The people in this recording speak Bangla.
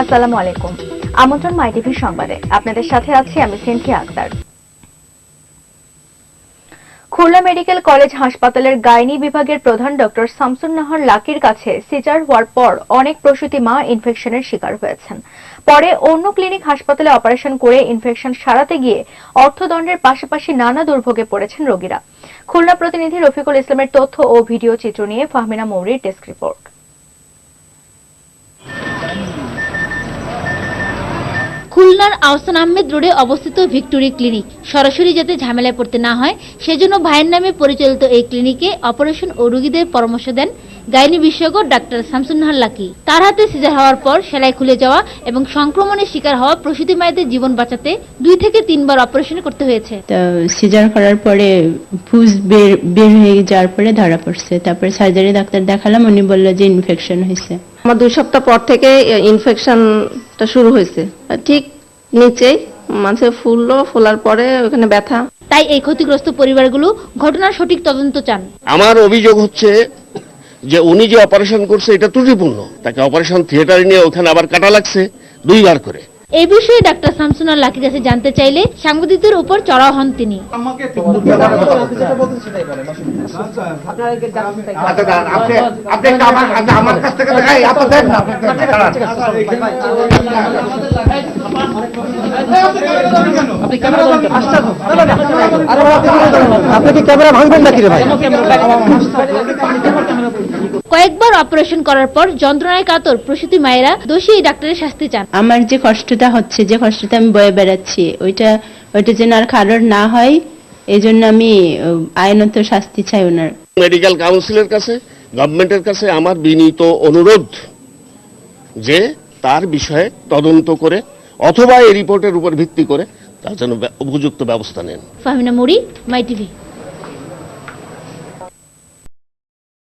আসসালামু আলাইকুম। আমন্ত্রণ মাই টিভি সংবাদে। আপনাদের সাথে আছি আমি Cynthia Akter. Khulna medical college হাসপাতালের গাইনি বিভাগের প্রধান ডক্টর শামসুন নাহার লাকির কাছে সিজার হওয়ার পর অনেক প্রসূতি মা ইনফেকশনের শিকার হয়েছেন। পরে অন্য ক্লিনিক হাসপাতালে অপারেশন করে ইনফেকশন সারাতে গিয়ে অর্থদণ্ডের পাশাপাশি নানা দুর্ভোগে পড়েছেন রোগীরা। খুলনা প্রতিনিধি রফিকুল ইসলামের তথ্য ও ভিডিও চিত্র নিয়ে ফাহমিনা মৌরির ডেস্ক রিপোর্ট। খুলনার আহসান আহমেদ রোডে অবস্থিত ভিক্টোরি ক্লিনিক সরাসরি যাতে ঝামেলায় পড়তে না হয় সেজন্য ভাইয়ের নামে পরিচালিত এই ক্লিনিকে অপারেশন ও রোগীদের পরামর্শ দেন গাইনি বিশেষজ্ঞ ডাক্তার শামসুন নাহার লাকি। তার হাতে সিজার হওয়ার পর সেলাই খুলে যাওয়া এবং সংক্রমণের শিকার হওয়া প্রসূতি মায়েদের জীবন বাঁচাতে 2 থেকে 3 বার অপারেশন করতে হয়েছে। তো সিজার করার পরে ফুস বের হয়ে যাওয়ার পরে ধরা পড়ছে। তারপরে সার্জারি ডাক্তার দেখালাম, উনি বলল যে ইনফেকশন হয়েছে। আমার 2 সপ্তাহ পর থেকে ইনফেকশনটা শুরু হয়েছে, ঠিক নিচেই মাঝে ফোলার পরে ওখানে ব্যথা। তাই এই ক্ষতিগ্রস্ত পরিবারগুলো ঘটনার সঠিক তদন্ত চান। আমার অভিযোগ হচ্ছে যে উনি যে অপারেশন করছে এটা ত্রুটিপূর্ণ, তাকে অপারেশন থিয়েটারে নিয়ে ওখানে আবার কাটা লাগছে 2 বার করে। এই বিষয়ে ডাক্তার শামসুন নাহার লাকির কাছে জানতে চাইলে সাংবাদিকদের উপর চড়াও হন তিনি। কয়েকবার অপারেশন করার পর যন্ত্রণায় কাতর প্রসূতি মায়েরা দোষী এই ডাক্তারের শাস্তি চান। আমার যে কষ্টটা হচ্ছে, যে কষ্টটা আমি বয়ে বেড়াচ্ছি, ওইটা যেন আর কারোর না হয়, এই জন্য আমি আইনত শাস্তি চাই ওনার। মেডিকেল কাউন্সিলের কাছে, গভর্নমেন্টের কাছে আমার বিনীত অনুরোধ যে তার বিষয়ে তদন্ত করে অথবা এই রিপোর্টের উপর ভিত্তি করে তার জন্য উপযুক্ত ব্যবস্থা নেন। ফাহমিনা মুড়ি, মাই টিভি।